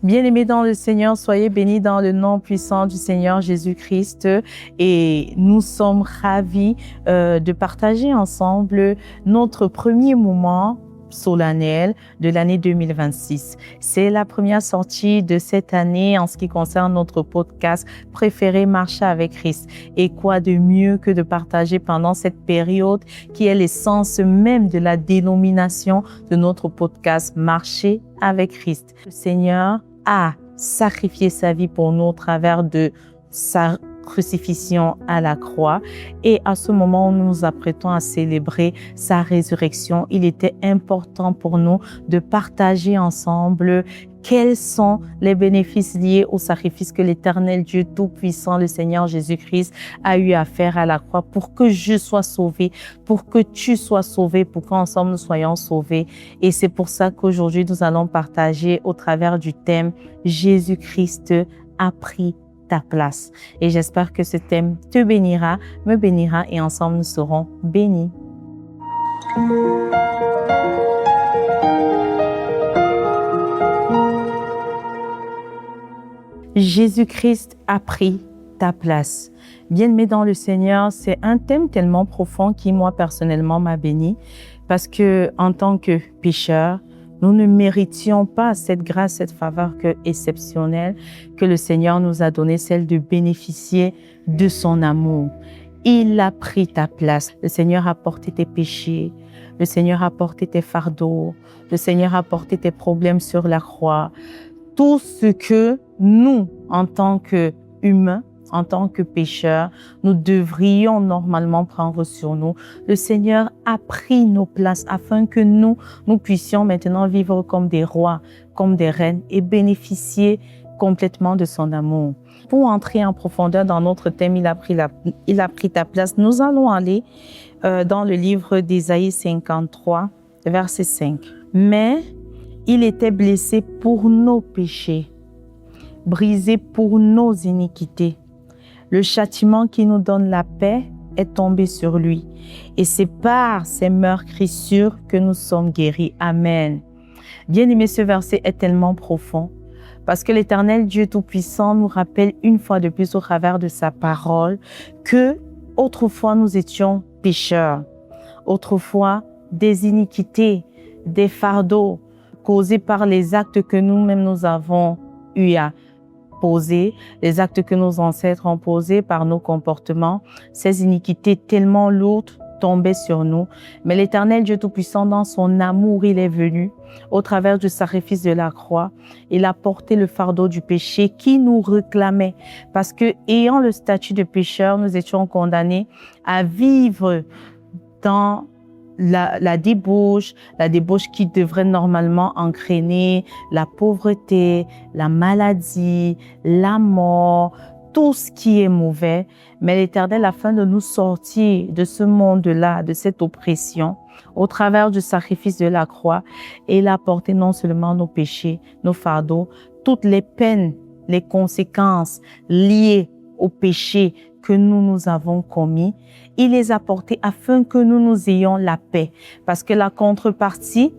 Bien-aimés dans le Seigneur, soyez bénis dans le nom puissant du Seigneur Jésus-Christ. Et nous sommes ravis de partager ensemble notre premier moment solennel de l'année 2026. C'est la première sortie de cette année en ce qui concerne notre podcast préféré Marcher avec Christ. Et quoi de mieux que de partager pendant cette période qui est l'essence même de la dénomination de notre podcast Marcher avec Christ. Le Seigneur a sacrifié sa vie pour nous au travers de sa crucifixion à la croix. Et à ce moment où nous nous apprêtons à célébrer sa résurrection, il était important pour nous de partager ensemble quels sont les bénéfices liés au sacrifice que l'Éternel Dieu Tout-Puissant, le Seigneur Jésus-Christ, a eu à faire à la croix pour que je sois sauvé, pour que tu sois sauvé, pour qu'ensemble nous soyons sauvés. Et c'est pour ça qu'aujourd'hui, nous allons partager au travers du thème « Jésus-Christ a pris ta place ». Et j'espère que ce thème te bénira, me bénira et ensemble nous serons bénis. Jésus-Christ a pris ta place. Bien-aimé dans le Seigneur, c'est un thème tellement profond qui, moi, personnellement, m'a béni parce que, en tant que pécheurs, nous ne méritions pas cette grâce, cette faveur exceptionnelle que le Seigneur nous a donnée, celle de bénéficier de son amour. Il a pris ta place. Le Seigneur a porté tes péchés. Le Seigneur a porté tes fardeaux. Le Seigneur a porté tes problèmes sur la croix. Tout ce que nous, en tant qu'humains, en tant que pécheurs, nous devrions normalement prendre sur nous. Le Seigneur a pris nos places afin que nous puissions maintenant vivre comme des rois, comme des reines et bénéficier complètement de son amour. Pour entrer en profondeur dans notre thème, il a pris ta place. Nous allons aller dans le livre d'Ésaïe 53, verset 5. Mais il était blessé pour nos péchés, brisé pour nos iniquités. Le châtiment qui nous donne la paix est tombé sur lui. Et c'est par ses meurtrissures que nous sommes guéris. Amen. Bien-aimé, ce verset est tellement profond parce que l'Éternel Dieu Tout-Puissant nous rappelle une fois de plus au travers de sa parole que autrefois nous étions pécheurs, autrefois des iniquités, des fardeaux causés par les actes que nous-mêmes nous avons eu à poser, les actes que nos ancêtres ont posés par nos comportements, ces iniquités tellement lourdes tombaient sur nous. Mais l'Éternel Dieu Tout-Puissant, dans son amour, il est venu au travers du sacrifice de la croix. Il a porté le fardeau du péché qui nous réclamait parce que, ayant le statut de pécheur, nous étions condamnés à vivre dans la débauche qui devrait normalement entraîner la pauvreté, la maladie, la mort, tout ce qui est mauvais. Mais l'Éternel, afin de nous sortir de ce monde-là, de cette oppression, au travers du sacrifice de la croix, il a porté non seulement nos péchés, nos fardeaux, toutes les peines, les conséquences liées au péché que nous avons commis, il les a portés afin que nous ayons la paix. Parce que la contrepartie,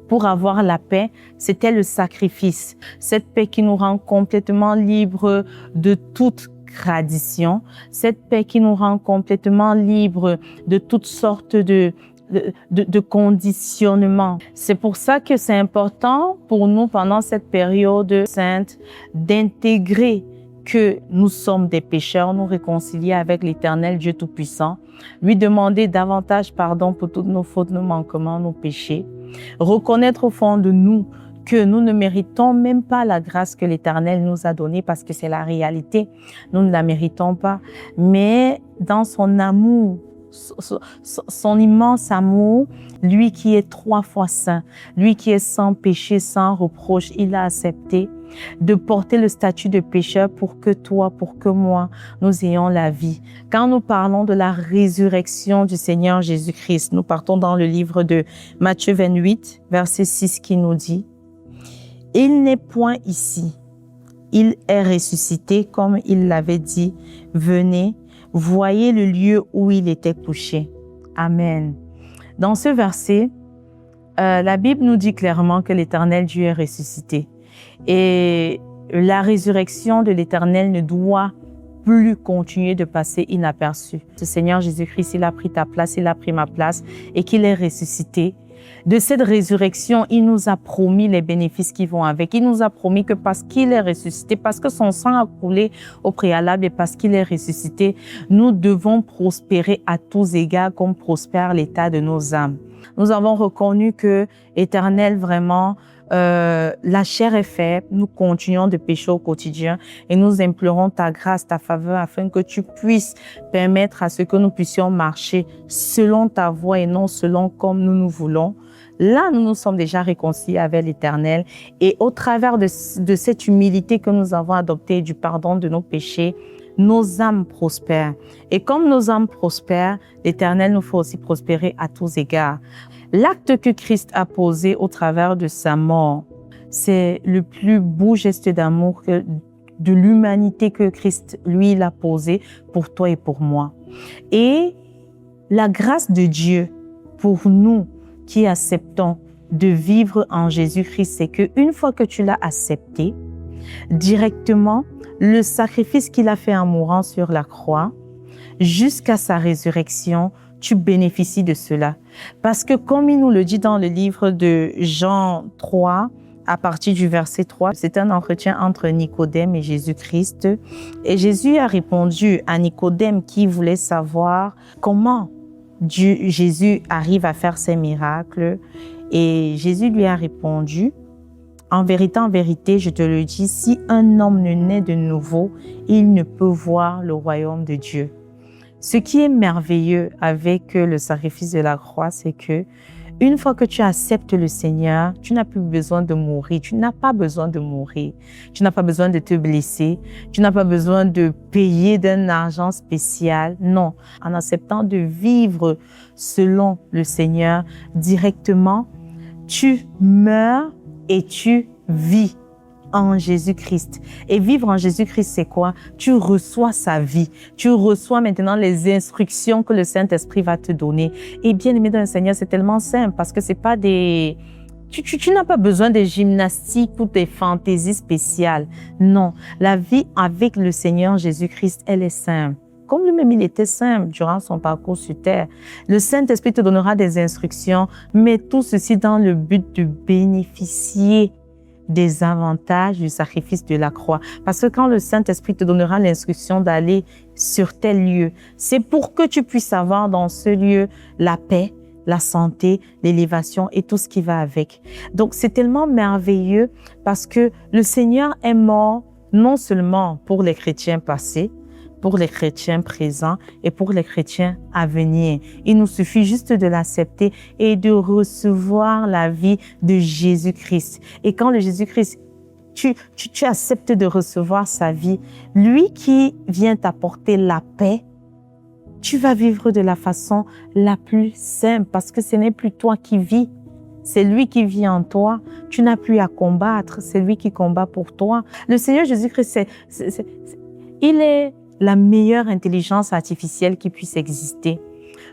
pour avoir la paix, c'était le sacrifice. Cette paix qui nous rend complètement libres de toute tradition, cette paix qui nous rend complètement libres de toutes sortes de conditionnement. C'est pour ça que c'est important pour nous, pendant cette période sainte, d'intégrer que nous sommes des pécheurs, nous réconcilier avec l'Éternel Dieu Tout-Puissant, lui demander davantage pardon pour toutes nos fautes, nos manquements, nos péchés, reconnaître au fond de nous que nous ne méritons même pas la grâce que l'Éternel nous a donnée parce que c'est la réalité. Nous ne la méritons pas, mais dans son amour, son immense amour, lui qui est 3 fois saint, lui qui est sans péché, sans reproche, il a accepté de porter le statut de pécheur pour que toi, pour que moi, nous ayons la vie. Quand nous parlons de la résurrection du Seigneur Jésus-Christ, nous partons dans le livre de Matthieu 28, verset 6 qui nous dit « Il n'est point ici, il est ressuscité comme il l'avait dit, venez, voyez le lieu où il était couché. » Amen. Dans ce verset, la Bible nous dit clairement que l'Éternel Dieu est ressuscité. Et la résurrection de l'Éternel ne doit plus continuer de passer inaperçu. Le Seigneur Jésus-Christ, il a pris ta place, il a pris ma place et qu'il est ressuscité. De cette résurrection, il nous a promis les bénéfices qui vont avec. Il nous a promis que parce qu'il est ressuscité, parce que son sang a coulé au préalable et parce qu'il est ressuscité, nous devons prospérer à tous égards comme prospère l'état de nos âmes. Nous avons reconnu que Éternel, vraiment, la chair est faible, nous continuons de pécher au quotidien et nous implorons ta grâce, ta faveur afin que tu puisses permettre à ce que nous puissions marcher selon ta voie et non selon comme nous nous voulons. Là, nous nous sommes déjà réconciliés avec l'Éternel et au travers de cette humilité que nous avons adoptée du pardon de nos péchés, nos âmes prospèrent. Et comme nos âmes prospèrent, l'Éternel nous fait aussi prospérer à tous égards. L'acte que Christ a posé au travers de sa mort, c'est le plus beau geste d'amour de l'humanité que Christ, lui, il a posé pour toi et pour moi. Et la grâce de Dieu pour nous qui acceptons de vivre en Jésus-Christ, c'est qu'une fois que tu l'as accepté, directement, le sacrifice qu'il a fait en mourant sur la croix, jusqu'à sa résurrection, tu bénéficies de cela. Parce que comme il nous le dit dans le livre de Jean 3, à partir du verset 3, c'est un entretien entre Nicodème et Jésus-Christ. Et Jésus a répondu à Nicodème qui voulait savoir comment Jésus arrive à faire ces miracles. Et Jésus lui a répondu, en vérité, je te le dis, si un homme ne naît de nouveau, il ne peut voir le royaume de Dieu. Ce qui est merveilleux avec le sacrifice de la croix, c'est que une fois que tu acceptes le Seigneur, tu n'as plus besoin de mourir. Tu n'as pas besoin de mourir. Tu n'as pas besoin de te blesser. Tu n'as pas besoin de payer d'un argent spécial. Non, en acceptant de vivre selon le Seigneur directement, tu meurs et tu vis en Jésus-Christ. Et vivre en Jésus-Christ, c'est quoi? Tu reçois sa vie. Tu reçois maintenant les instructions que le Saint-Esprit va te donner. Et bien aimé dans le Seigneur, c'est tellement simple parce que c'est pas des... Tu n'as pas besoin de gymnastique ou des fantaisies spéciales. Non, la vie avec le Seigneur Jésus-Christ, elle est simple. Comme lui-même, il était simple durant son parcours sur terre. Le Saint-Esprit te donnera des instructions, mais tout ceci dans le but de bénéficier des avantages du sacrifice de la croix. Parce que quand le Saint-Esprit te donnera l'instruction d'aller sur tel lieu, c'est pour que tu puisses avoir dans ce lieu la paix, la santé, l'élévation et tout ce qui va avec. Donc, c'est tellement merveilleux parce que le Seigneur est mort non seulement pour les chrétiens passés, pour les chrétiens présents et pour les chrétiens à venir. Il nous suffit juste de l'accepter et de recevoir la vie de Jésus-Christ. Et quand le Jésus-Christ, tu acceptes de recevoir sa vie, lui qui vient t'apporter la paix, tu vas vivre de la façon la plus simple parce que ce n'est plus toi qui vis. C'est lui qui vit en toi. Tu n'as plus à combattre. C'est lui qui combat pour toi. Le Seigneur Jésus-Christ, il est la meilleure intelligence artificielle qui puisse exister.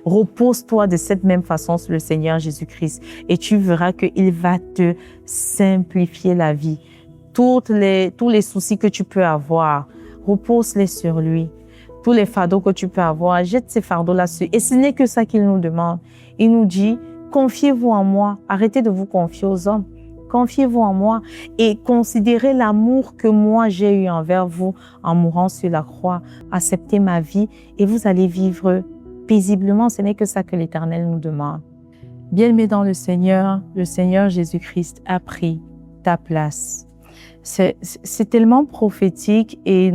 Repose-toi de cette même façon sur le Seigneur Jésus-Christ et tu verras qu'il va te simplifier la vie. Tous les soucis que tu peux avoir, repose-les sur lui. Tous les fardeaux que tu peux avoir, jette ces fardeaux là-dessus. Et ce n'est que ça qu'il nous demande. Il nous dit, confiez-vous en moi. Arrêtez de vous confier aux hommes. Confiez-vous en moi et considérez l'amour que moi j'ai eu envers vous en mourant sur la croix. Acceptez ma vie et vous allez vivre paisiblement. Ce n'est que ça que l'Éternel nous demande. Bien-aimé dans le Seigneur Jésus-Christ a pris ta place. C'est tellement prophétique et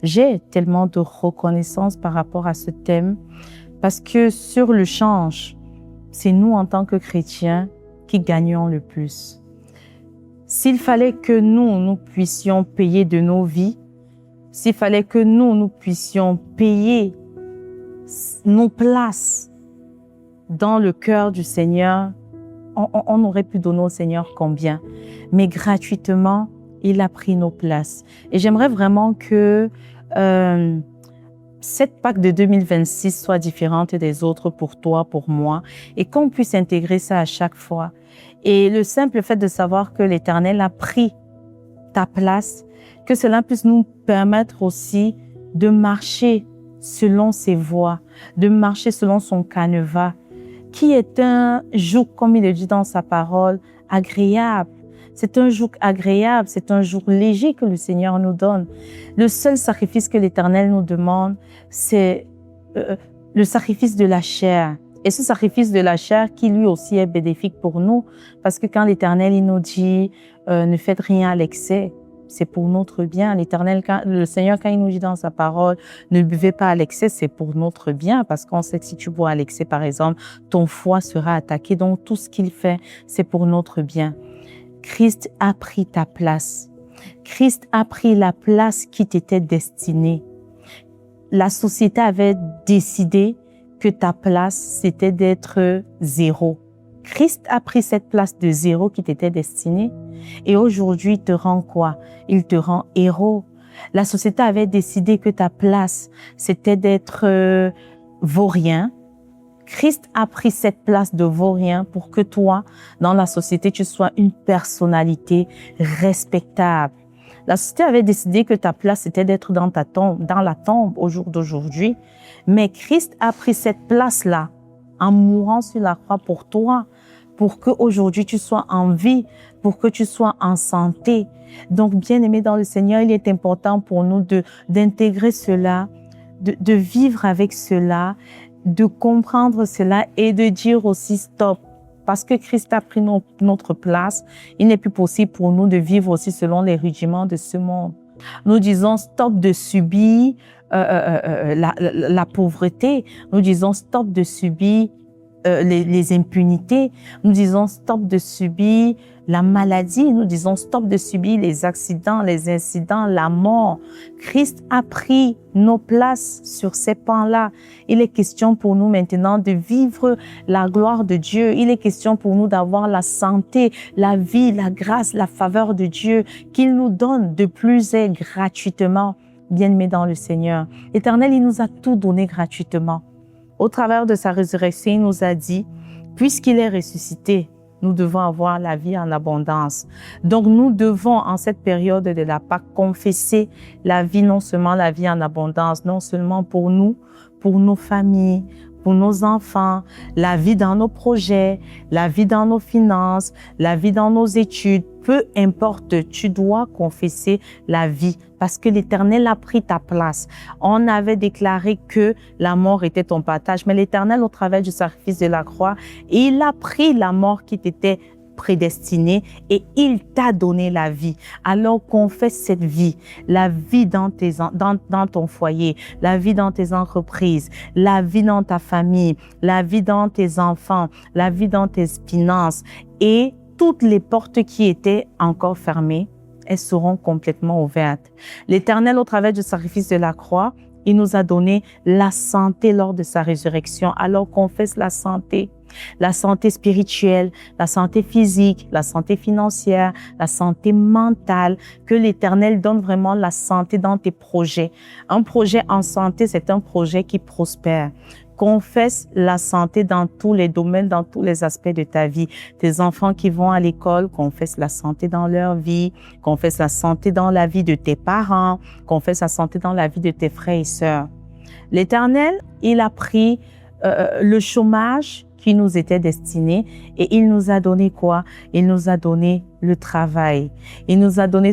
j'ai tellement de reconnaissance par rapport à ce thème parce que sur le change, c'est nous en tant que chrétiens qui gagnons le plus. S'il fallait que nous puissions payer de nos vies, s'il fallait que nous puissions payer nos places dans le cœur du Seigneur, on aurait pu donner au Seigneur combien? Mais gratuitement, il a pris nos places. Et j'aimerais vraiment que cette Pâque de 2026 soit différente des autres pour toi, pour moi, et qu'on puisse intégrer ça à chaque fois. Et le simple fait de savoir que l'Éternel a pris ta place, que cela puisse nous permettre aussi de marcher selon ses voies, de marcher selon son canevas, qui est un joug, comme il le dit dans sa parole, agréable. C'est un joug agréable, c'est un joug léger que le Seigneur nous donne. Le seul sacrifice que l'Éternel nous demande, c'est le sacrifice de la chair. Et ce sacrifice de la chair qui lui aussi est bénéfique pour nous, parce que quand l'Éternel il nous dit ne faites rien à l'excès, c'est pour notre bien. L'Éternel, le Seigneur, quand il nous dit dans sa parole ne buvez pas à l'excès, c'est pour notre bien, parce qu'on sait que si tu bois à l'excès, par exemple, ton foie sera attaqué. Donc tout ce qu'il fait, c'est pour notre bien. Christ a pris ta place. Christ a pris la place qui t'était destinée. La société avait décidé que ta place, c'était d'être zéro. Christ a pris cette place de zéro qui t'était destinée et aujourd'hui, il te rend quoi? Il te rend héros. La société avait décidé que ta place, c'était d'être vaurien. Christ a pris cette place de vaurien pour que toi, dans la société, tu sois une personnalité respectable. La société avait décidé que ta place, c'était d'être dans la tombe au jour d'aujourd'hui. Mais Christ a pris cette place-là en mourant sur la croix pour toi, pour qu'aujourd'hui tu sois en vie, pour que tu sois en santé. Donc, bien-aimé dans le Seigneur, il est important pour nous d'intégrer cela, de vivre avec cela, de comprendre cela et de dire aussi stop. Parce que Christ a pris notre place, il n'est plus possible pour nous de vivre aussi selon les rudiments de ce monde. Nous disons stop de subir la pauvreté. Nous disons stop de subir les impunités. Nous disons stop de subir la maladie. Nous disons stop de subir les accidents, les incidents, la mort. Christ a pris nos places sur ces pans-là. Il est question pour nous maintenant de vivre la gloire de Dieu. Il est question pour nous d'avoir la santé, la vie, la grâce, la faveur de Dieu qu'il nous donne de plus et gratuitement. Bien-aimés dans le Seigneur. L'Éternel, il nous a tout donné gratuitement. Au travers de sa résurrection, il nous a dit, puisqu'il est ressuscité, nous devons avoir la vie en abondance. Donc, nous devons, en cette période de la Pâque, confesser la vie, non seulement la vie en abondance, non seulement pour nous, pour nos familles, pour nos enfants, la vie dans nos projets, la vie dans nos finances, la vie dans nos études. Peu importe, tu dois confesser la vie parce que l'Éternel a pris ta place. On avait déclaré que la mort était ton partage, mais l'Éternel, au travers du sacrifice de la croix, il a pris la mort qui t'était prédestinée et il t'a donné la vie. Alors confesse cette vie, la vie dans ton foyer, la vie dans tes entreprises, la vie dans ta famille, la vie dans tes enfants, la vie dans tes finances et toutes les portes qui étaient encore fermées, elles seront complètement ouvertes. L'Éternel, au travers du sacrifice de la croix, il nous a donné la santé lors de sa résurrection. Alors confesse la santé spirituelle, la santé physique, la santé financière, la santé mentale, que l'Éternel donne vraiment la santé dans tes projets. Un projet en santé, c'est un projet qui prospère. Confesse la santé dans tous les domaines, dans tous les aspects de ta vie. Tes enfants qui vont à l'école, confesse la santé dans leur vie, confesse la santé dans la vie de tes parents, confesse la santé dans la vie de tes frères et sœurs. L'Éternel, il a pris le chômage qui nous était destiné et il nous a donné quoi? Il nous a donné le travail. Il nous a donné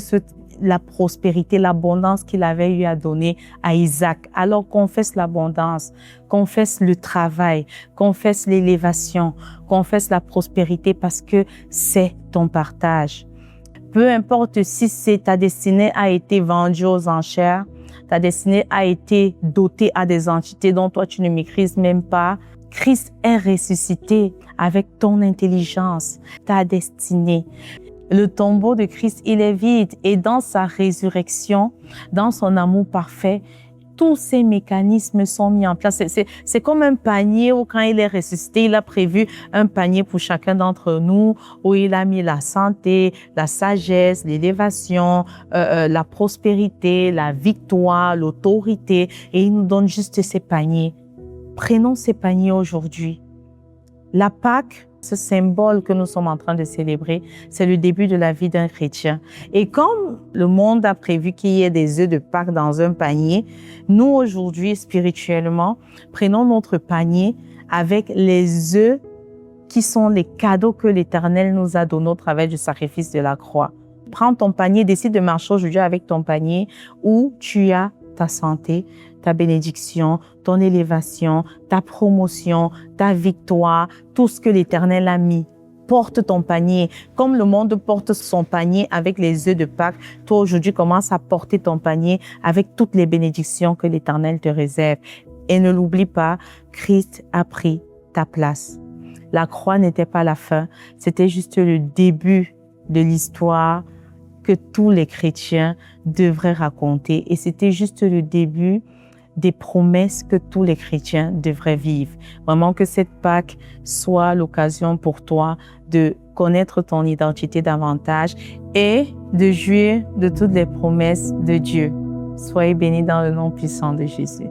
la prospérité, l'abondance qu'il avait eu à donner à Isaac. Alors confesse l'abondance, confesse le travail, confesse l'élévation, confesse la prospérité parce que c'est ton partage. Peu importe si ta destinée a été vendue aux enchères, ta destinée a été dotée à des entités dont toi tu ne maîtrises même pas, Christ est ressuscité avec ton intelligence, ta destinée. Le tombeau de Christ, il est vide et dans sa résurrection, dans son amour parfait, tous ces mécanismes sont mis en place. C'est comme un panier où quand il est ressuscité, il a prévu un panier pour chacun d'entre nous où il a mis la santé, la sagesse, l'élévation, la prospérité, la victoire, l'autorité et il nous donne juste ces paniers. Prenons ces paniers aujourd'hui. La Pâque, ce symbole que nous sommes en train de célébrer, c'est le début de la vie d'un chrétien. Et comme le monde a prévu qu'il y ait des œufs de Pâques dans un panier, nous aujourd'hui, spirituellement, prenons notre panier avec les œufs qui sont les cadeaux que l'Éternel nous a donnés au travers du sacrifice de la croix. Prends ton panier, décide de marcher aujourd'hui avec ton panier où tu as ta santé, ta bénédiction, ton élévation, ta promotion, ta victoire, tout ce que l'Éternel a mis. Porte ton panier. Comme le monde porte son panier avec les œufs de Pâques, toi aujourd'hui commence à porter ton panier avec toutes les bénédictions que l'Éternel te réserve. Et ne l'oublie pas, Christ a pris ta place. La croix n'était pas la fin, c'était juste le début de l'histoire que tous les chrétiens devraient raconter. Et c'était juste le début des promesses que tous les chrétiens devraient vivre. Vraiment que cette Pâque soit l'occasion pour toi de connaître ton identité davantage et de jouir de toutes les promesses de Dieu. Soyez bénis dans le nom puissant de Jésus.